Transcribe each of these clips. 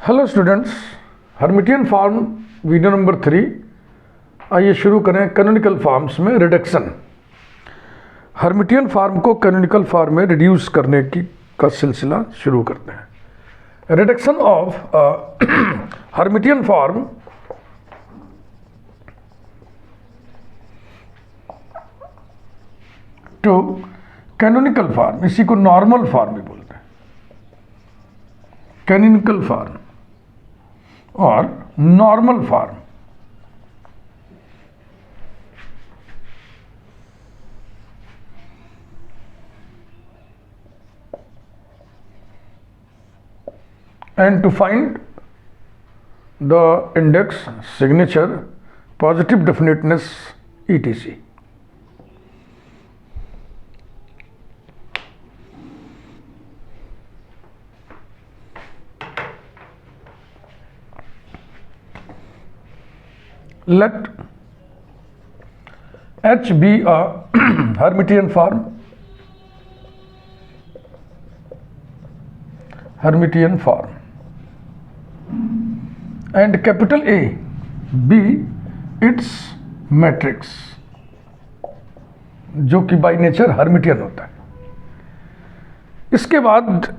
Hello students, Hermitian form video number 3। आइए शुरू करें कैनोनिकल फॉर्म्स में रिडक्शन। हर्मिटियन फॉर्म को कैनोनिकल फॉर्म में रिड्यूस करने का सिलसिला शुरू करते हैं। Reduction of Hermitian form to canonical form, इसी को नॉर्मल फॉर्म भी बोलते हैं। कैनोनिकल फॉर्म और normal form and to find the index, signature, positive definiteness, etc. Let H be a Hermitian form, and capital A be its matrix, जो कि by nature Hermitian होता है। इसके बाद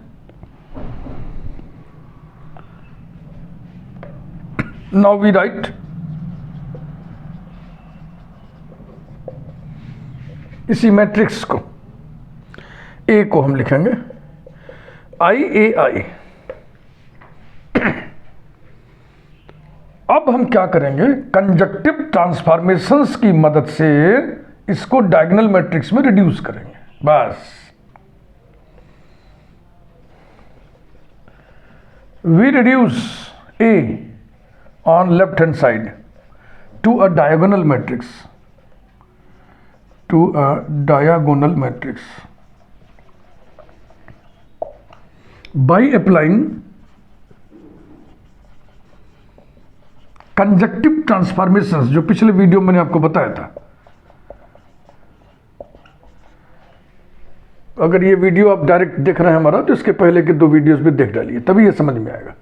नाउ वी राइट इसी matrix को, ए को हम लिखेंगे IAI। अब हम क्या करेंगे, कंजक्टिव ट्रांसफॉर्मेशंस की मदद से इसको डायगोनल मैट्रिक्स में रिड्यूस करेंगे। बस we reduce A on left hand side to a diagonal matrix, by applying conjunctive transformations, जो पिछले वीडियो मैंने आपको बताया था। अगर ये वीडियो आप डायरेक्ट देख रहे हैं हमारा, तो इसके पहले के 2 वीडियोस भी देख डालिए, तभी ये समझ में आएगा।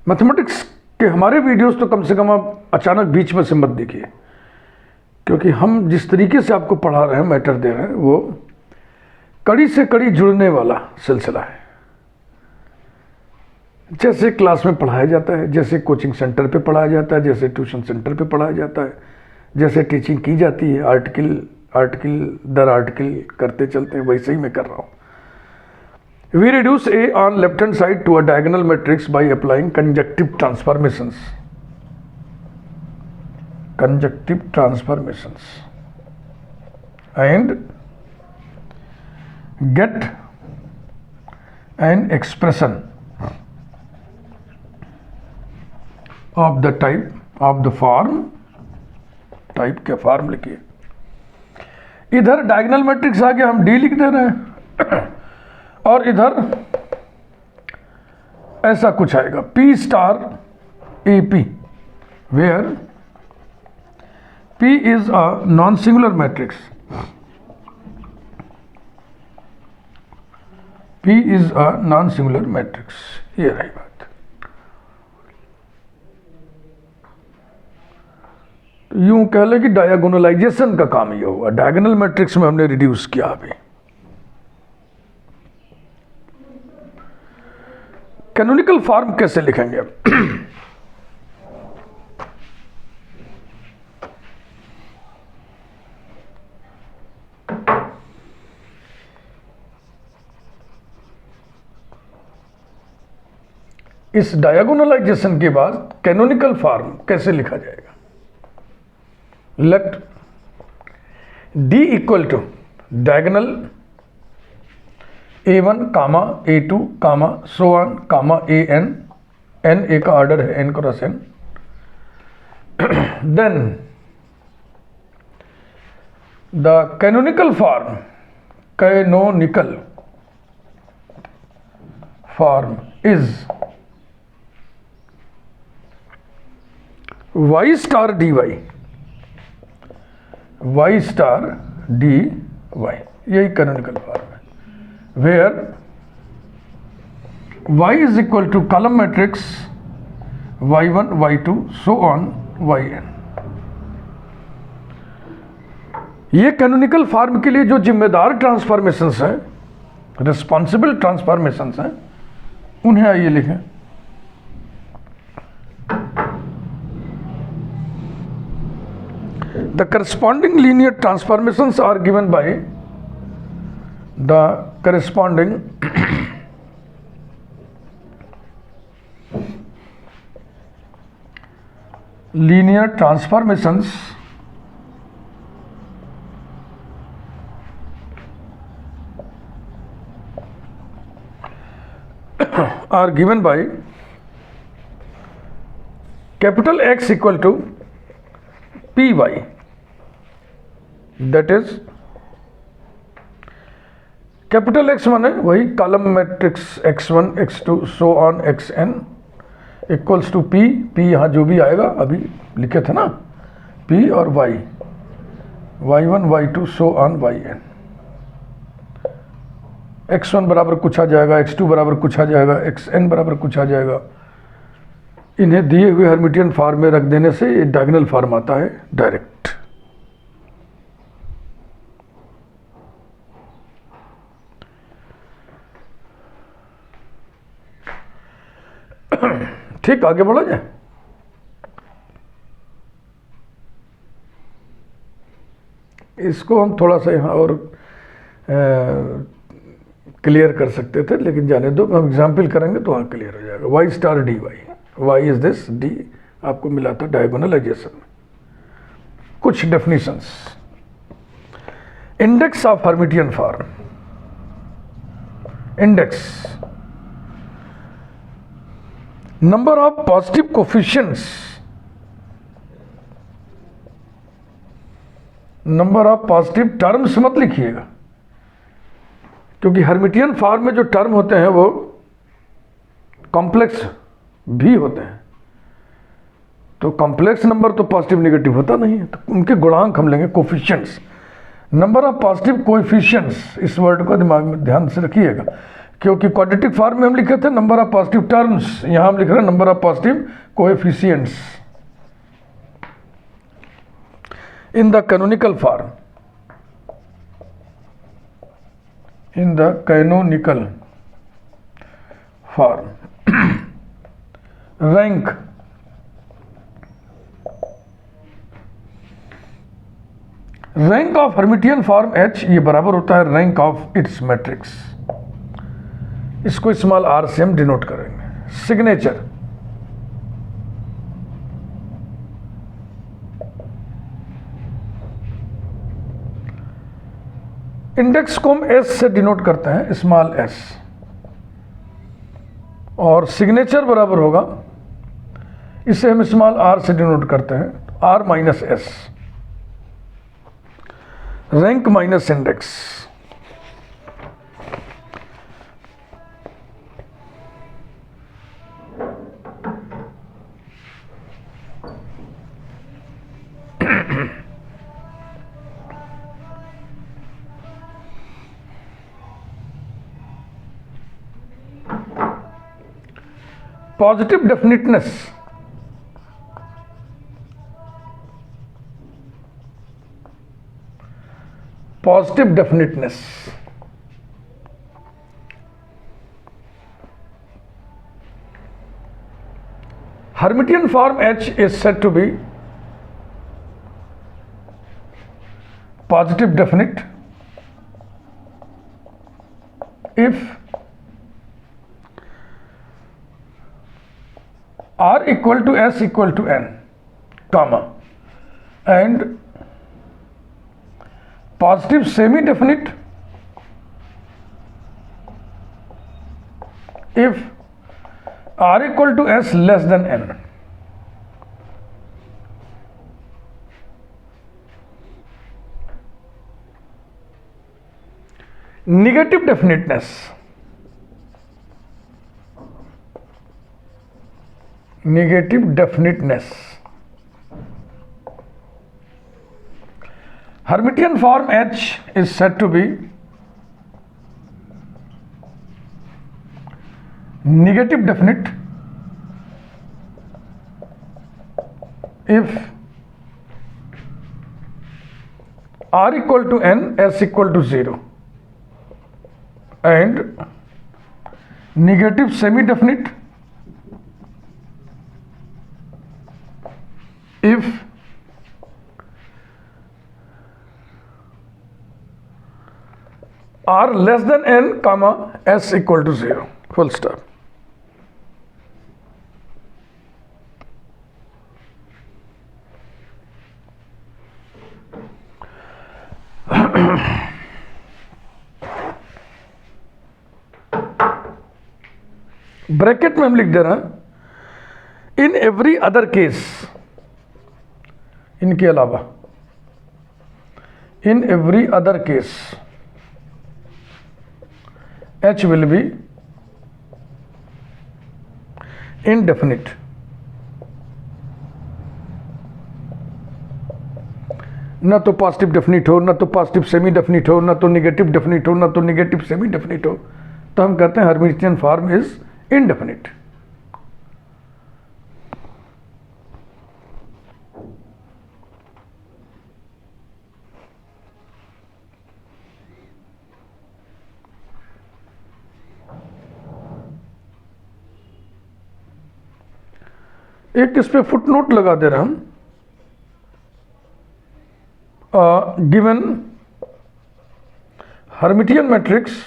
मैथमेटिक्स के हमारे वीडियोस तो कम से कम आप अचानक बीच में से मत देखिए, क्योंकि हम जिस तरीके से आपको पढ़ा रहे हैं, मैटर दे रहे हैं, वो कड़ी से कड़ी जुड़ने वाला सिलसिला है। जैसे क्लास में पढ़ाया जाता है, जैसे कोचिंग सेंटर पे पढ़ाया जाता है, जैसे ट्यूशन सेंटर पे पढ़ाया जाता है, जैसे टीचिंग की जाती है, आर्टिकल दर आर्टिकल करते चलते हैं, वैसे ही मैं कर रहा हूँ। We reduce A on left hand side to a diagonal matrix by applying conjunctive transformations and get an expression of the type of the form, type के फॉर्म लिखिए। इधर डायगोनल मैट्रिक्स आगे हम D लिख दे रहे हैं और इधर ऐसा कुछ आएगा P star AP, where P is a non-singular matrix. P is a non-singular matrix. ये रही बात। यूं कह ले कि डायगोनलाइजेशन का काम ये हुआ, डायगोनल मैट्रिक्स में हमने रिड्यूस किया। अभी कैनोनिकल फॉर्म कैसे लिखेंगे? इस डायगोनलाइजेशन के बाद कैनोनिकल फॉर्म कैसे लिखा जाएगा? Let D equal to diagonal A1 comma A2 comma so on comma AN, N A का ऑर्डर है, N cross N। Then the canonical form is Y star dy, Y star dy, यही canonical form है। Where y is equal to column matrix y1 y2 so on yn। ये canonical form के लिए जो जिम्मेदार transformations हैं, responsible transformations हैं, उन्हें आइए लिखें। The corresponding linear transformations are given by the corresponding linear transformations are given by capital X equal to py, that is capital X माने वही column matrix x1 x2 so on xn equals to p, यहाँ जो भी आएगा अभी लिखे थे ना, p और y, y1 y2 so on yn। x1 बराबर कुछ आ जाएगा, x2 बराबर कुछ आ जाएगा, xn बराबर कुछ आ जाएगा। इन्हें दिए हुए हर्मिटियन फॉर्म में रख देने से ये डायगोनल फॉर्म आता है डायरेक्ट। ठीक, आगे बढ़ा जाए। इसको हम थोड़ा सा यहाँ और क्लियर कर सकते थे, लेकिन जाने दो, हम एग्जाम्पल करेंगे तो वहाँ क्लियर हो जाएगा। y star dy, y is this, d आपको मिला था डायगोनलाइजेशन में। कुछ definitions. Index of Hermitian form. Index number of positive coefficients, number of positive terms मत लिखिएगा, क्योंकि हर्मिटियन फॉर्म में जो टर्म होते हैं वो कॉम्प्लेक्स भी होते हैं। तो कॉम्प्लेक्स नंबर तो पॉजिटिव नेगेटिव होता नहीं है, तो उनके गुणांक हम लेंगे coefficients. Number of positive coefficients, इस वर्ड को दिमाग में ध्यान से रखिएगा, क्योंकि क्वाड्रेटिक फॉर्म में हम लिखे थे नंबर ऑफ पॉजिटिव टर्म्स, यहां हम लिख रहे हैं number of positive coefficients. In the canonical form, in the canonical form, rank of Hermitian form H ये बराबर होता है रैंक ऑफ इट्स मैट्रिक्स। इसको स्मॉल r से हम डिनोट करेंगे। सिग्नेचर, इंडेक्स को हम s से डिनोट करते हैं, स्मॉल s, और सिग्नेचर बराबर होगा, इसे हम स्मॉल r से डिनोट करते हैं, r minus s, rank minus index. Positive definiteness, positive definiteness, Hermitian form H is said to be positive definite if R equal to S equal to N, comma, and positive semi-definite if R equal to S less than N. Negative definiteness, negative definiteness, Hermitian form H is said to be negative definite if r equal to n, s equal to 0, and negative semi definite if r less than n comma s equal to 0, full stop. Bracket में हम लिख दे रहे हैं in every other case, इनके अलावा, in every other case h will be indefinite. ना तो positive definite हो, ना तो पॉजिटिव सेमी डेफिनिट हो, ना तो नेगेटिव डेफिनिट हो, ना तो नेगेटिव सेमी डेफिनिट हो, तो हम कहते हैं हर्मिटियन फॉर्म इज इनडेफिनिट. एक इस पे फुटनोट लगा दे रहा हूं. Given Hermitian matrix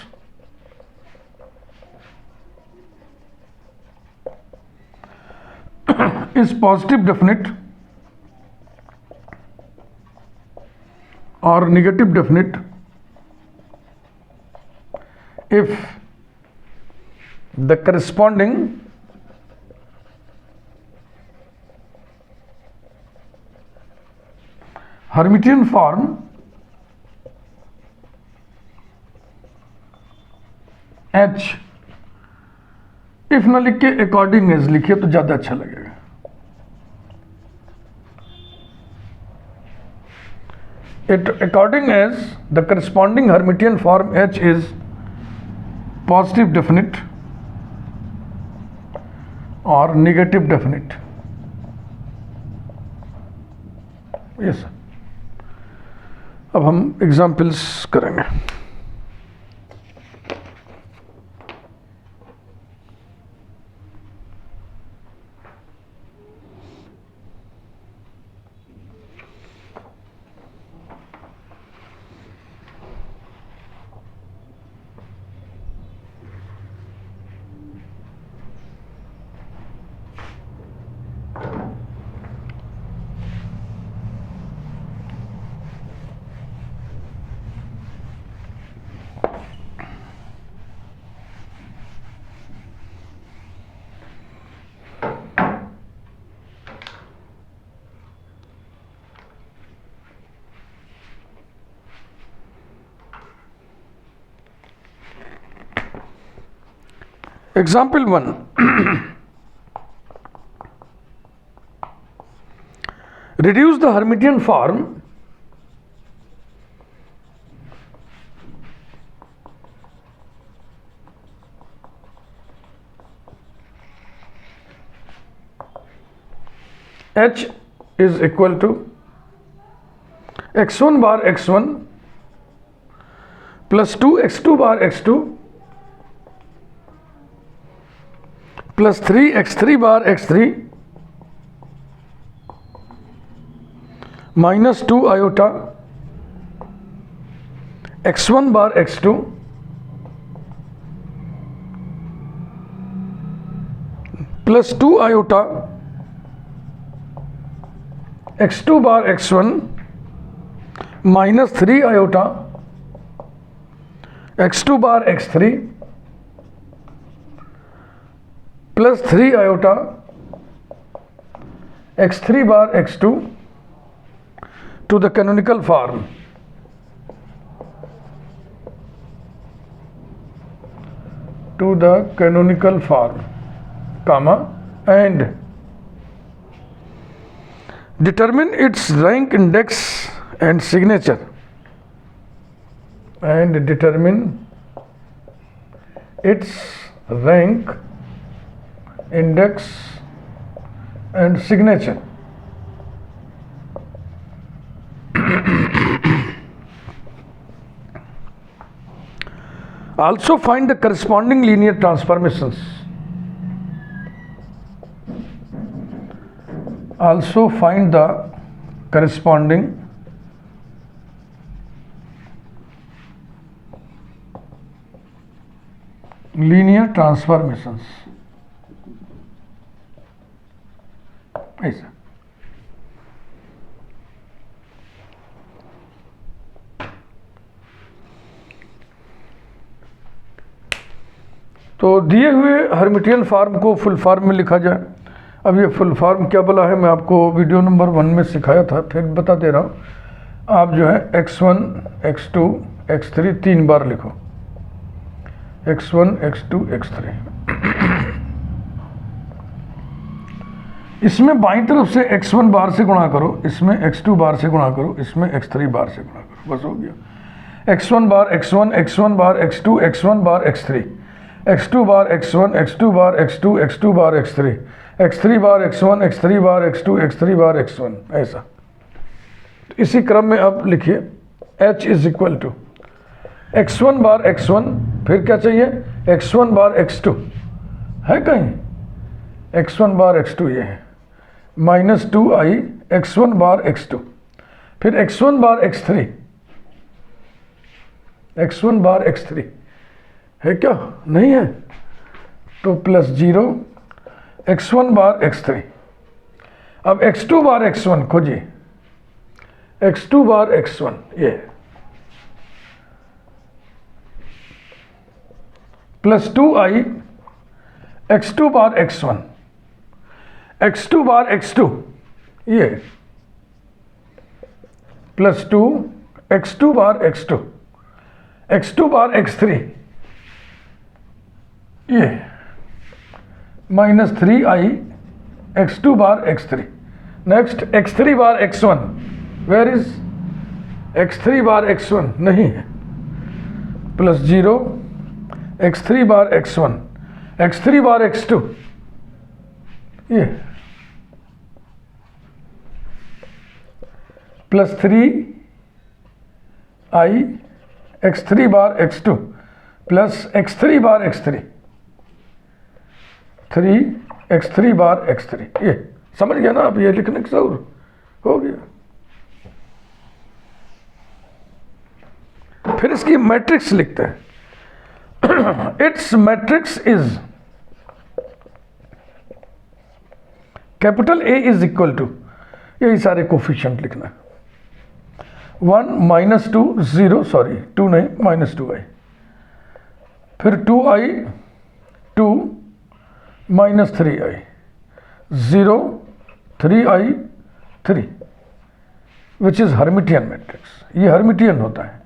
is positive definite or negative definite if the corresponding Hermitian form H, if ना लिख के अकॉर्डिंग एज लिखिए तो ज्यादा अच्छा लगेगा. It according as the corresponding Hermitian form H is positive definite or negative definite. Yes. अब हम एग्जाम्पल्स करेंगे. Example 1. Reduce the Hermitian form H is equal to x1 bar x1 plus 2 x2 bar x2 plus 3 x3 bar x3 minus 2 iota x1 bar x2 plus 2 iota x2 bar x1 minus 3 iota x2 bar x3 plus 3 iota x3 bar x2 to the canonical form. To the canonical form, comma, and determine its rank, index and signature, and determine its rank, index and signature. Also find the corresponding linear transformations. Also find the corresponding linear transformations. ऐसा तो दिए हुए Hermitian form को full form में लिखा जाए। अब ये फुल फॉर्म क्या बोला है, मैं आपको वीडियो नंबर 1 में सिखाया था, फिर बता दे रहा हूँ। आप जो है x1 x2 x3 3 बार लिखो, x1 x2 x3। इसमें बाईं तरफ से x1 बार से गुणा करो, इसमें x2 बार से गुणा करो, इसमें x3 बार से गुणा करो, बस हो गया। x1 बार x1, x1 बार x2, x1 बार x3, x2 बार x1, x2 बार x2, x2 bar x3, x3 bar x1, x3 बार x2, x3 बार x1, ऐसा। इसी क्रम में अब लिखिए h is equal to x1 bar x1, फिर क्या चाहिए x1 बार x2 है कहीं, x1 बार x2 ये है, माइनस 2i x1 बार x2, फिर x1 बार x3, x1 बार x3 है क्या, नहीं है तो प्लस 0 x1 बार x3। अब x2 बार x1 खोजिए, x2 बार x1 ये प्लस 2i x2 बार x1, x2 बार x2 ये प्लस 2 x2 बार x2, x2 बार x3 ये minus 3i x2 bar x3। Next x3 bar x1, where is x3 bar x1 नहीं है, plus 0 x3 bar x1, x3 बार x2 ये plus 3i x3 बार x2 plus x3 बार x3, 3 x3 बार x3 ये समझ गया ना आप, ये लिखने का जरूर हो गया। फिर इसकी मैट्रिक्स लिखते हैं, its matrix is capital A is equal to, यही सारे कोफिशिएंट लिखना है, 1 माइनस 2 0 सॉरी 2 नहीं माइनस 2i, फिर 2i 2 minus 3i 0 3i 3 which is Hermitian matrix. ये हर्मिटियन होता है,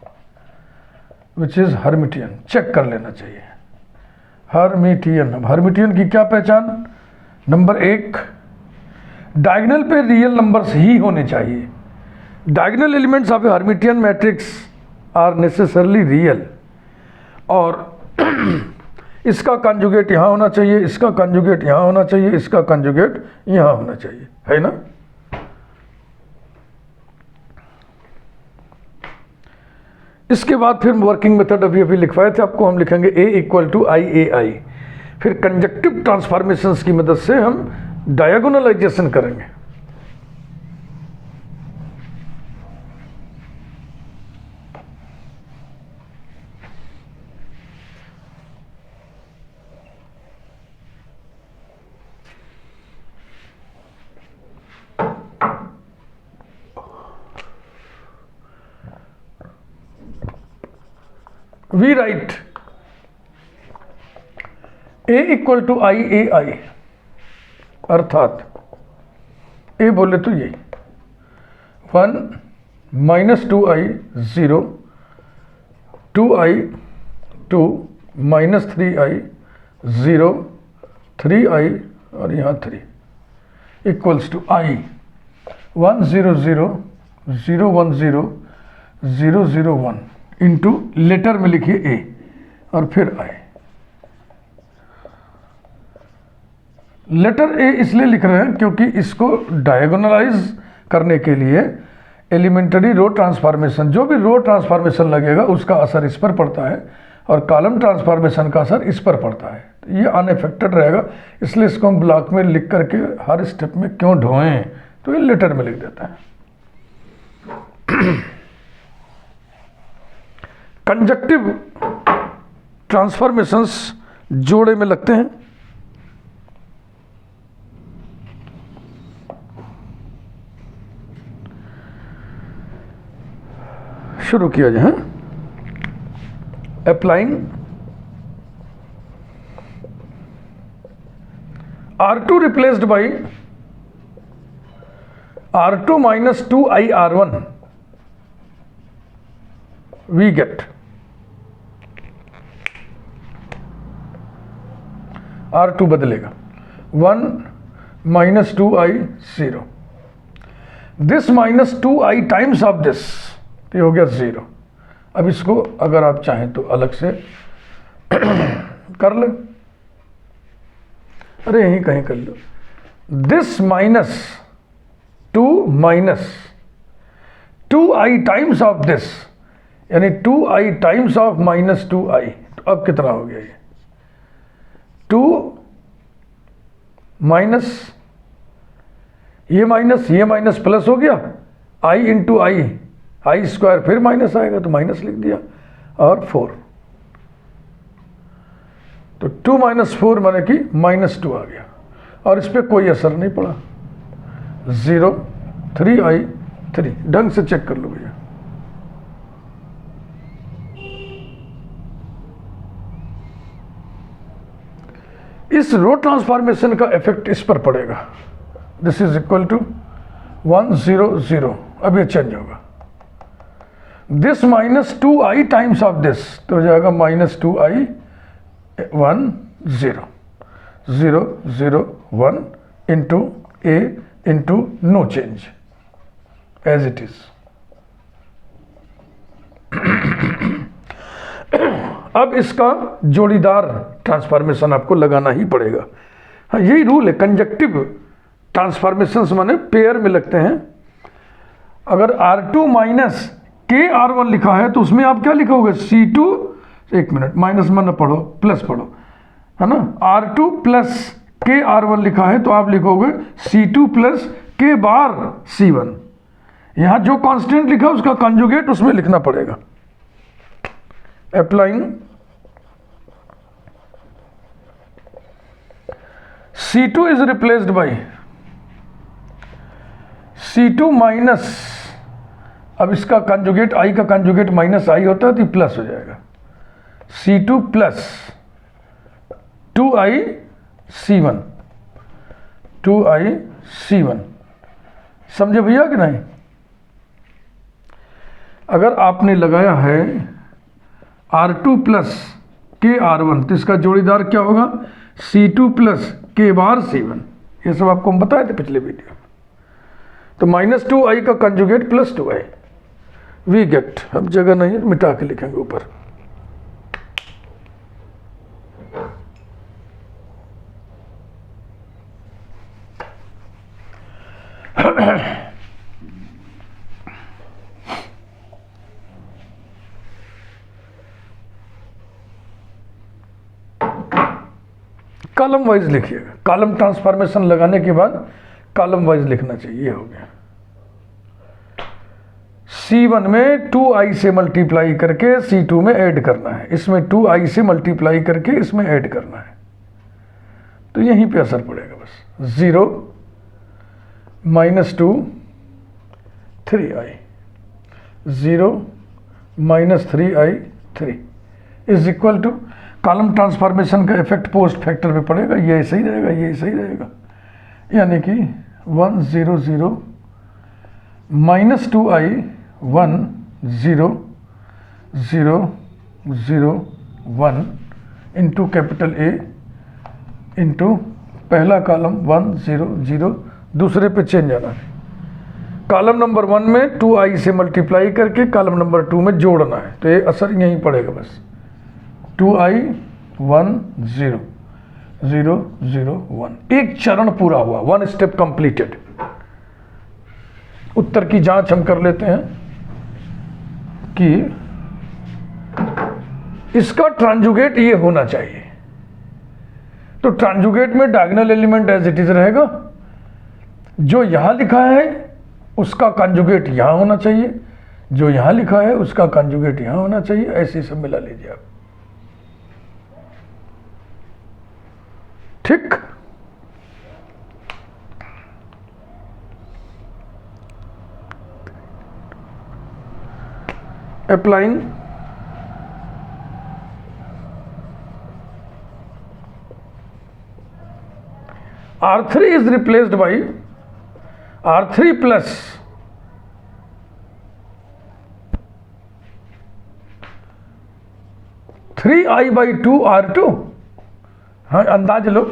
विच इज हर्मिटियन, चेक कर लेना चाहिए हर्मिटियन। अब हर्मिटियन की क्या पहचान, नंबर 1 डायगोनल पे रियल नंबर्स ही होने चाहिए। Diagonal elements of a Hermitian matrix are necessarily real, और इसका कंजुगेट यहाँ होना चाहिए, इसका कंजुगेट यहाँ होना चाहिए, इसका कंजुगेट यहाँ होना चाहिए, है ना। इसके बाद फिर वर्किंग मेथड अभी लिखवाए थे आपको, हम लिखेंगे A equal to I A आई, फिर कंजक्टिव ट्रांसफॉर्मेशंस की मदद से हम डायगोनलाइजेशन करेंगे। We write A equal to I A I, अर्थात A बोले तो यही 1 minus 2i 0 2i 2 minus 3i 0 3i और यहाँ 3 equals to i 1 0 0 0 1 0 0 0 1 into letter में लिखिए A और फिर i। लेटर ए इसलिए लिख रहे हैं क्योंकि इसको डायगोनलाइज करने के लिए एलिमेंट्री रो ट्रांसफॉर्मेशन, जो भी रो ट्रांसफॉर्मेशन लगेगा उसका असर इस पर पड़ता है और कॉलम ट्रांसफॉर्मेशन का असर इस पर पड़ता है। तो ये अनएफेक्टेड रहेगा, इसलिए इसको हम ब्लॉक में लिख करके हर स्टेप में क्यों ढोएं, तो ये लेटर में लिख देता है। कंजक्टिव ट्रांसफॉर्मेशंस जोड़े में लगते हैं। शुरू किया जाए। Applying R2 replaced by R2 minus 2i R1, we get R2 बदलेगा 1 minus 2i 0, this minus 2i times of this, ये हो गया 0। अब इसको अगर आप चाहें तो अलग से कर ले, अरे यहीं कहीं कर लो, this minus 2 minus 2i times of this, यानी 2i times of minus 2i। तो अब कितना हो गया ये 2 माइनस ये माइनस प्लस हो गया, i इंटू आई स्क्वायर, फिर माइनस आएगा तो माइनस लिख दिया, और 4, तो 2 माइनस 4 माने कि -2 आ गया, और इस पर कोई असर नहीं पड़ा। 0 3i 3, ढंग से चेक कर लो भैया। इस रो ट्रांसफॉर्मेशन का इफेक्ट इस पर पड़ेगा, दिस इज इक्वल टू 1 0 0, अब ये चेंज होगा। This minus 2i times of this, तो हो जाएगा -2i 1 0 0 0 1 into a into no change as it is. अब इसका जोड़ीदार ट्रांसफॉर्मेशन आपको लगाना ही पड़ेगा। हाँ, यही रूल है, कंजक्टिव ट्रांसफॉर्मेशंस माने पेयर में लगते हैं। अगर R2 माइनस के R1 लिखा है तो उसमें आप क्या लिखोगे, C2, एक मिनट, माइनस मन पढ़ो प्लस पढ़ो, है ना। R2 प्लस के R1 लिखा है तो आप लिखोगे C2 प्लस के बार C1। यहां जो कांस्टेंट लिखा है उसका कंजुगेट उसमें लिखना पड़ेगा। Applying C2 is replaced by C2 minus, अब इसका कंजुगेट i का कंजुगेट -i होता है तो प्लस हो जाएगा, C2 plus 2i C1, 2i C1। समझे भैया कि नहीं। अगर आपने लगाया है R2 प्लस के R1 तो इसका जोड़ीदार क्या होगा, C2 प्लस के बार C1। ये सब आपको हम बताए थे पिछले वीडियो। तो -2i का conjugate plus 2i, we get, अब जगह नहीं है मिटा के लिखेंगे ऊपर। कॉलम वाइज लिखिएगा, कॉलम ट्रांसफॉर्मेशन लगाने के बाद कॉलम वाइज लिखना चाहिए। ये हो गया C1 में 2i से मल्टीप्लाई करके C2 में ऐड करना है, इसमें 2i से मल्टीप्लाई करके इसमें ऐड करना है, तो यहीं पे असर पड़ेगा बस। 0 -2 3i, 0 -3i 3 is equal to, column transformation का इफेक्ट पोस्ट फैक्टर पे पड़ेगा, ये सही रहेगा, ये सही रहेगा, यानी कि 1 0 0 -2i 1 0 0 0 1 into capital A into पहला कॉलम 1 0 0, दूसरे पे चेंज आना है। कॉलम नंबर 1 में 2i से मल्टीप्लाई करके कॉलम नंबर 2 में जोड़ना है, तो ये असर यहीं पड़ेगा बस। 2i 1 0 0 0 1। एक चरण पूरा हुआ, 1 स्टेप कंप्लीटेड। उत्तर की जांच हम कर लेते हैं कि इसका ट्रांजुगेट ये होना चाहिए। तो ट्रांजुगेट में diagonal element as it is रहेगा, जो यहां लिखा है उसका कंजुगेट यहां होना चाहिए, जो यहां लिखा है उसका कंजुगेट यहां होना चाहिए। ऐसे सब मिला लीजिए आप, ठीक। Applying R3 is replaced by R3 plus three I by two R2। हाँ, अंदाज लो,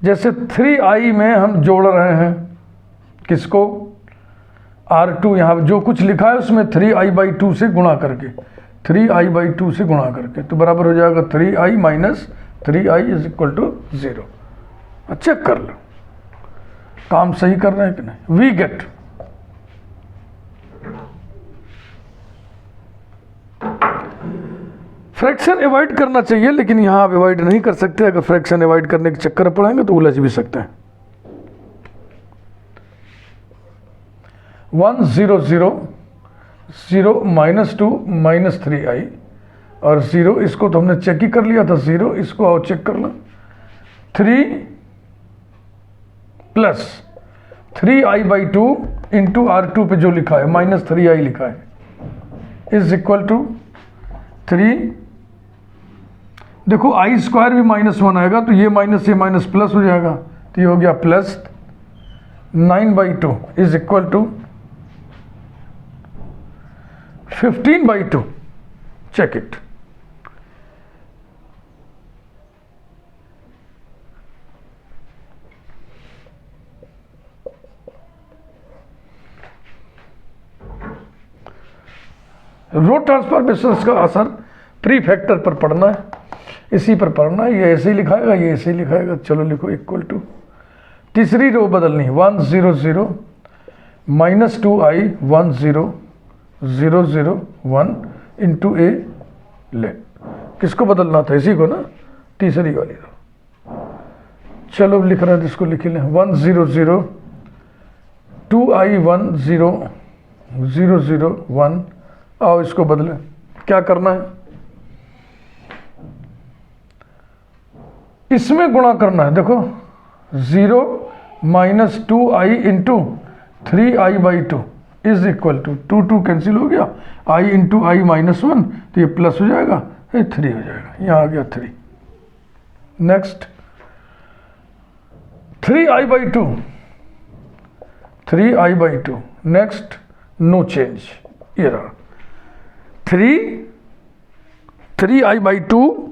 जैसे 3i में हम जोड़ रहे हैं किसको, R2। यहाँ जो कुछ लिखा है उसमें 3i/2 से गुणा करके, 3i/2 से गुणा करके, तो बराबर हो जाएगा 3i minus 3i is equal to 0। Check कर लो काम सही कर रहे हैं कि नहीं। वी गेट फ्रैक्शन अवॉइड करना चाहिए, लेकिन यहां आप अवॉइड नहीं कर सकते। अगर फ्रैक्शन अवॉइड करने के चक्कर में पड़ेंगे तो उलझ भी सकते हैं। 1 0 0 0 -2 -3i और 0, इसको तो हमने चेक ही कर लिया था 0, इसको आओ चेक कर लो। 3 प्लस 3i/2 इंटू R2 पे जो लिखा है -3i लिखा है इज इक्वल टू 3। देखो i स्क्वायर भी -1 आएगा तो ये माइनस ये माइनस प्लस हो जाएगा, तो ये हो गया plus 9/2 is equal to 15/2। Check it. Row transformations का असर प्री फैक्टर पर पड़ना है, इसी पर पढ़ना है। ये ऐसे ही लिखाएगा, ये ऐसे ही लिखाएगा। चलो लिखो इक्वल टू, तीसरी रो बदलनी, 1 0 0 -2i 1 0 0 0 1 इंटू ए ले। किसको बदलना था, इसी को ना, तीसरी वाली रो। चलो लिख रहे हैं, इसको लिख लें। 1 0 0 2i 1 0 0 0 1। आओ इसको बदलें। क्या करना है, इसमें गुणा करना है। देखो 0 -2i into 3i/2 is equal to 2 2 cancel हो गया, i इंटू i -1, तो ये प्लस हो जाएगा, ये 3 हो जाएगा। यहाँ आ गया 3। Next 3i/2 3i/2। Next no change, ये रहा 3i/2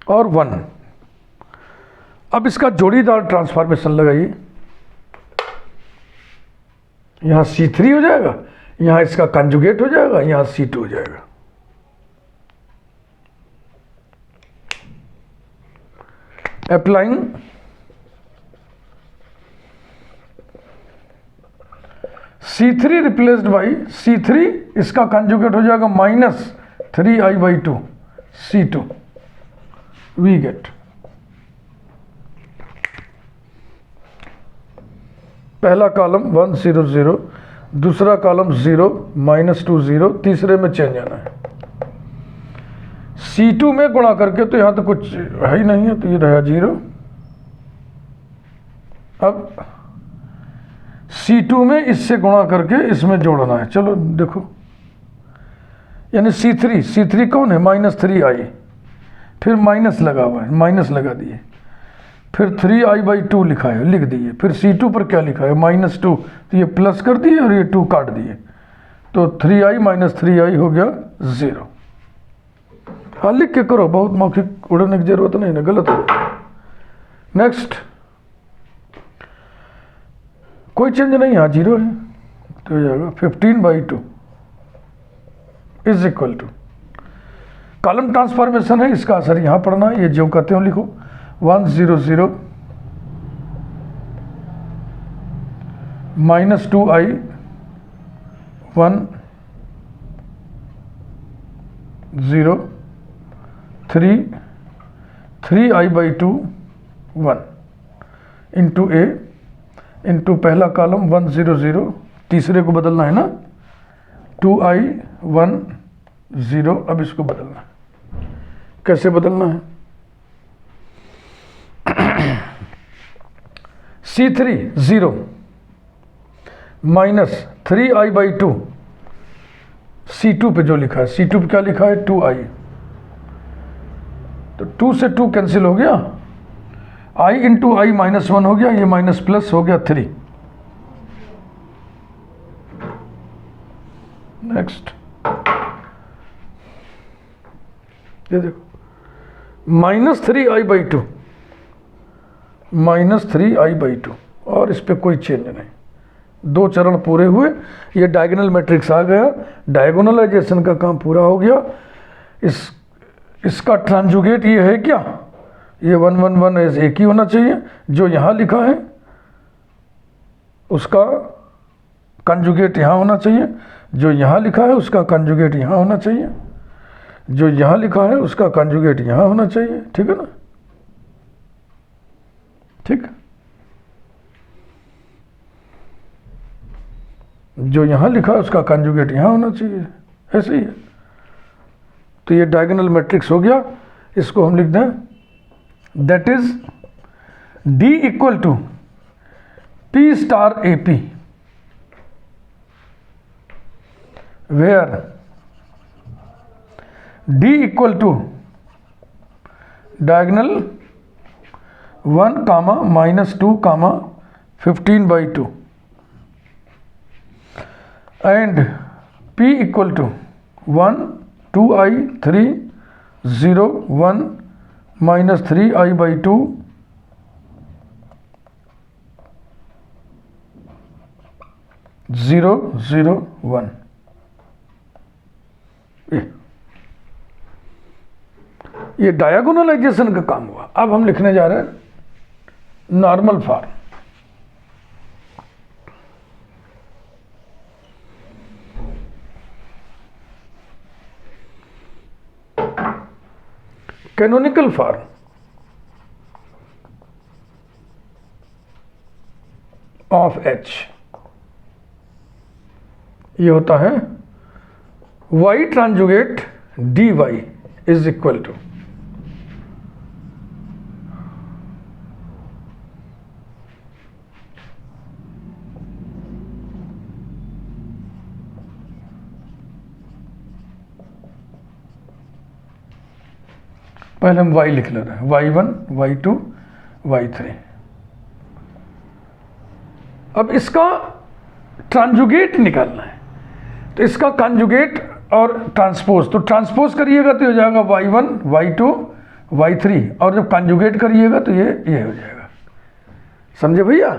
और 1। अब इसका जोड़ीदार ट्रांसफॉर्मेशन लगाइए, यहां C3 हो जाएगा, यहां इसका कंजुगेट हो जाएगा, यहां C2 हो जाएगा। Applying C3 replaced by C3, इसका कंजुगेट हो जाएगा -3i/2 C2। वी गेट, पहला कॉलम 1 0 0, दूसरा कॉलम 0 -2 0, तीसरे में चेंज आना है। C2 में गुणा करके, तो यहां तो कुछ है ही नहीं है, तो ये रहा 0। अब C2 में इससे गुणा करके इसमें जोड़ना है। चलो देखो, यानी C3 कौन है, -3i, फिर माइनस लगा हुआ है, माइनस लगा दिए, फिर 3i/2 लिखा है, लिख दिए, फिर C2 पर क्या लिखा है -2, तो ये प्लस कर दिए और ये 2 काट दिए, तो 3i - 3i हो गया 0। हाँ लिख के करो, बहुत मौखिक उड़ने की जरूरत नहीं है, गलत हो। नेक्स्ट कोई चेंज नहीं, यहाँ 0 है तो हो जाएगा 15/2 is equal to, column transformation है, इसका असर यहाँ पड़ना है, ये जो कहते हो लिखो 100 माइनस 2i 1 0 3i/2 1 इंटू ए इंटू पहला कॉलम 100, तीसरे को बदलना है ना 2i 1 0, अब इसको बदलना है, कैसे बदलना है C3 0 माइनस 3i/2 C2 पे जो लिखा है, C2 पे क्या लिखा है 2i, तो 2 से 2 कैंसिल हो गया, i इंटू आई -1 हो गया, ये माइनस प्लस हो गया 3। नेक्स्ट ये देखो -3i/2 -3i/2 और इस पे कोई चेंज नहीं, 2 चरण पूरे हुए, ये डायगोनल मैट्रिक्स आ गया, डायगोनलाइजेशन का काम पूरा हो गया। इसका ट्रांजुगेट ये है क्या, ये 1 1 1 ऐसे एक ही होना चाहिए, जो यहाँ लिखा है उसका कंजुगेट यहाँ होना चाहिए, जो यहाँ लिखा है उसका कंजुगेट यहाँ होना चाहिए, जो यहाँ लिखा है उसका कंजुगेट यहाँ होना चाहिए, ठीक है ना, ठीक, जो यहाँ लिखा है उसका कंजुगेट यहाँ होना चाहिए, ऐसे ही है। तो ये डायगोनल मैट्रिक्स हो गया, इसको हम लिख दें that is D equal to P star AP, where D equal to diagonal 1, -2, 15/2 and P equal to 1 2i 3 0 1 minus 3i/2 0 0 1। ये डायगोनलाइजेशन का काम हुआ। अब हम लिखने जा रहे हैं normal form. Canonical form of H ये होता है y ट्रांजुगेट dy इज इक्वल टू पहले हम y लिख ले रहे हैं, y1 y2 y3। अब इसका ट्रांजुगेट निकालना है, तो इसका कंजुगेट और ट्रांसपोज, तो ट्रांसपोज करिएगा तो हो जाएगा y1 y2 y3, और जब कंजुगेट करिएगा तो ये हो जाएगा, समझे भैया,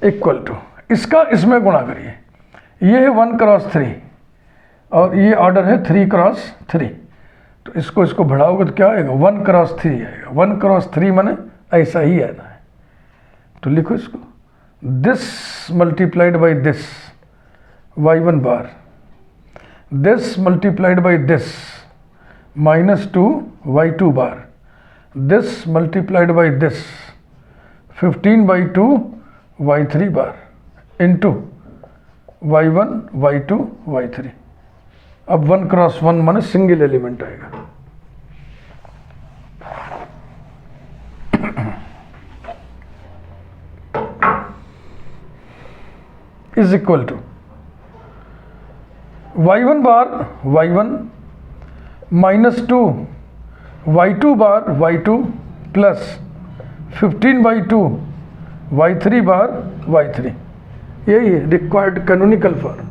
इक्वल टू इसका इसमें गुणा करिए, ये है 1 क्रॉस 3 और ये ऑर्डर है 3 क्रॉस 3, तो इसको बढ़ाओगे तो क्या आएगा 1 क्रॉस 3 आएगा। 1 क्रॉस 3 माने ऐसा ही आना है, तो लिखो इसको this multiplied by this y1 bar, this multiplied by this -2 y2 bar, this multiplied by this 15/2 y3 bar into y1 y2 y3। अब 1 क्रॉस 1 माने सिंगल एलिमेंट आएगा। Is equal to y1 bar y1 -2 y2 bar y2 plus 15/2 y3 bar y3, यही है required canonical form.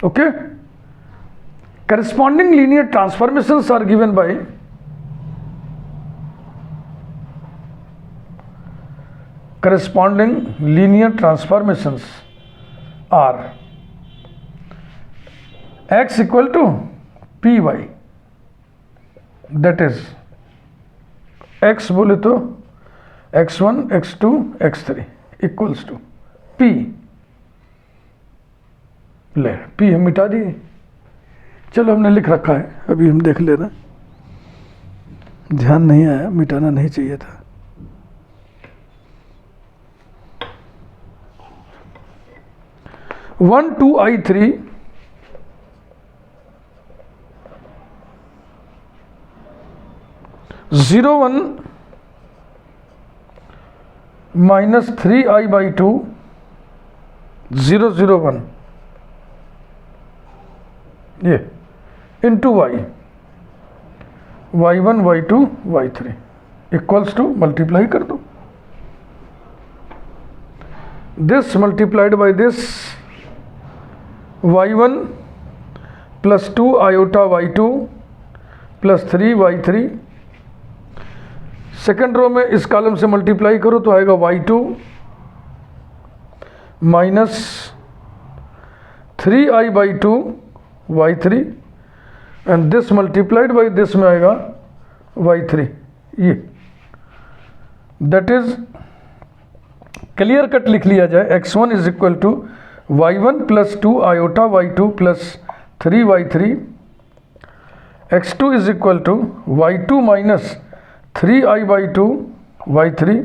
Okay, corresponding linear transformations are given by corresponding linear transformations are x equal to py, that is x बोले तो x1 x2 x3 equals to p, ले p हम मिटा दिए, चलो हमने लिख रखा है, अभी हम देख लेना, ध्यान नहीं आया, मिटाना नहीं चाहिए था। One two I3 0 1 minus 3I/2 0 0 1 ये into y, y1 y2 y3 equals to, multiply कर दो, this multiplied by this y1 plus 2 iota y2 plus 3 y3, second row में इस कॉलम से मल्टीप्लाई करो तो आएगा y2 minus 3I/2 y3 and this multiplied by this में आएगा y3, ये दैट इज क्लियर कट लिख लिया जाए, x1 is equal to y1 plus 2 iota y2 plus 3 y3, x2 is equal to y2 minus 3I/2 y3,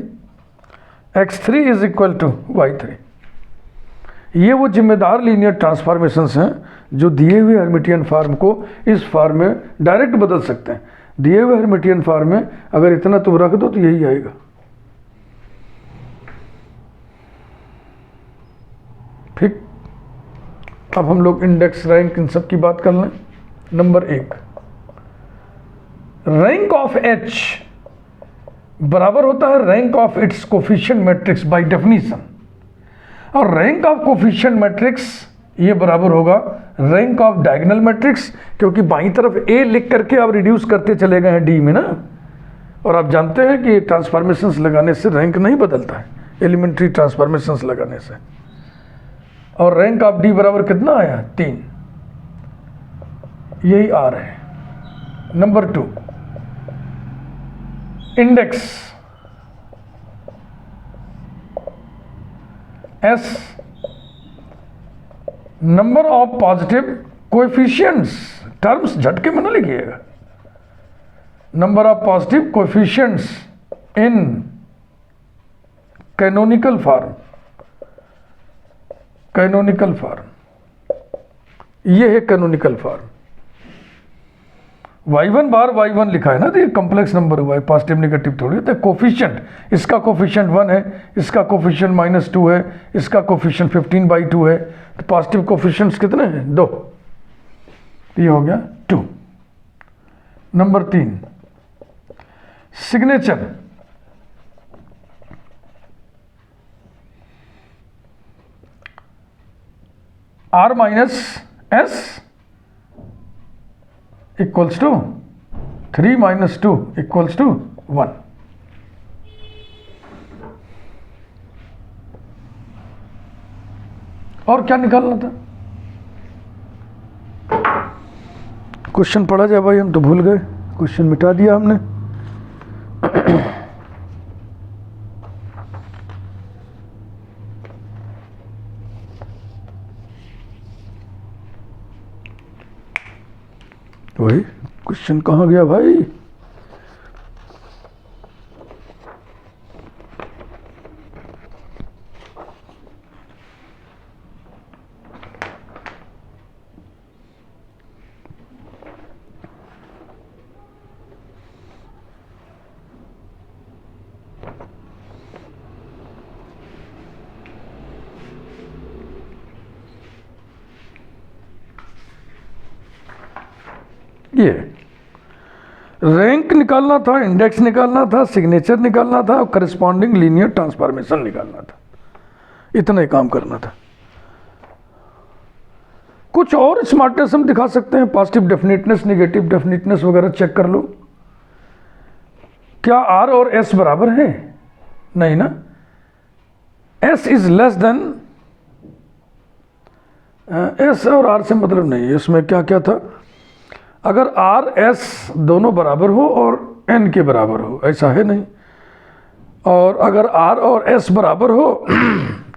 x3 is equal to y3। ये वो जिम्मेदार linear transformations हैं जो दिए हुए हर्मिटियन फॉर्म को इस फॉर्म में डायरेक्ट बदल सकते हैं। दिए हुए हर्मिटियन फॉर्म में अगर इतना तुम रख दो तो यही आएगा। ठीक, अब हम लोग इंडेक्स, रैंक, इन सब की बात कर लें। नंबर 1, रैंक ऑफ H बराबर होता है rank of its coefficient matrix by definition, और रैंक ऑफ कोफिशिएंट मैट्रिक्स ये बराबर होगा रैंक ऑफ डायगोनल मैट्रिक्स, क्योंकि बाईं तरफ A लिख करके आप रिड्यूस करते चले गए हैं D में ना, और आप जानते हैं कि ट्रांसफॉर्मेशंस लगाने से रैंक नहीं बदलता है, एलिमेंट्री ट्रांसफॉर्मेशंस लगाने से। और रैंक ऑफ D बराबर कितना आया? 3, यही R है। Number 2, index S number of positive coefficients, terms झटके में ना लिखिएगा, number of positive coefficients in canonical form, canonical form, ये है canonical form. y1 bar y1 लिखा है ना, तो ये कॉम्प्लेक्स नंबर हुआ है, पॉजिटिव नेगेटिव थोड़ी होता है। कोफिशिएंट, इसका कोफिशिएंट 1 है, इसका कोफिशिएंट -2 है, इसका कोफिशिएंट 15/2 है, तो पॉजिटिव कोफिशिएंट्स कितने हैं? 2, ये हो गया 2। Number 3, signature, R minus S equals to 3 - 2 equals to 1। और क्या निकालना था? क्वेश्चन पढ़ा जाए भाई, हम तो भूल गए, क्वेश्चन मिटा दिया हमने। वही क्वेश्चन कहाँ गया भाई? ये रैंक निकालना था, इंडेक्स निकालना था, सिग्नेचर निकालना था, और करस्पॉन्डिंग लीनियर ट्रांसफॉर्मेशन निकालना था, इतना ही काम करना था। कुछ और स्मार्टनेस हम दिखा सकते हैं, पॉजिटिव डेफिनेटनेस, नेगेटिव डेफिनेटनेस वगैरह चेक कर लो। क्या आर और एस बराबर है? नहीं ना, S is less than, S और आर से मतलब नहीं है। इसमें क्या क्या था, अगर आर एस दोनों बराबर हो और एन के बराबर हो, ऐसा है नहीं। और अगर आर और एस बराबर हो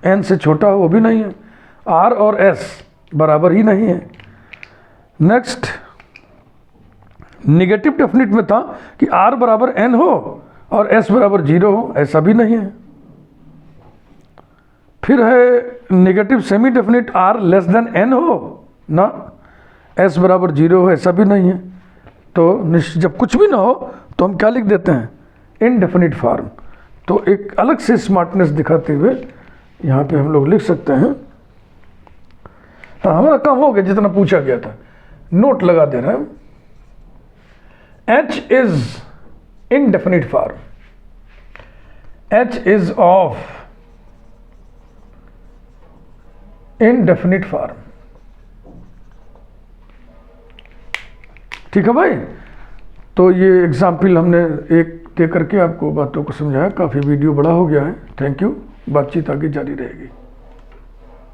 एन से छोटा हो, वो भी नहीं है। आर और एस बराबर ही नहीं है। नेक्स्ट, निगेटिव डेफिनेट में था कि आर बराबर एन हो और एस बराबर 0 हो, ऐसा भी नहीं है। फिर है negative semi definite, R less than N हो ना, एस बराबर 0 हो, ऐसा भी नहीं है। तो जब कुछ भी ना हो तो हम क्या लिख देते हैं, इनडेफिनिट फॉर्म। तो एक अलग से स्मार्टनेस दिखाते हुए यहाँ पे हम लोग लिख सकते हैं। हाँ, हमारा काम हो गया जितना पूछा गया था, नोट लगा दे रहे हैं। H is indefinite form. H is of indefinite form. ठीक है भाई। तो ये एग्जाम्पल हमने एक दे करके आपको बातों को समझाया। काफ़ी वीडियो बड़ा हो गया है। Thank you. बातचीत आगे जारी रहेगी।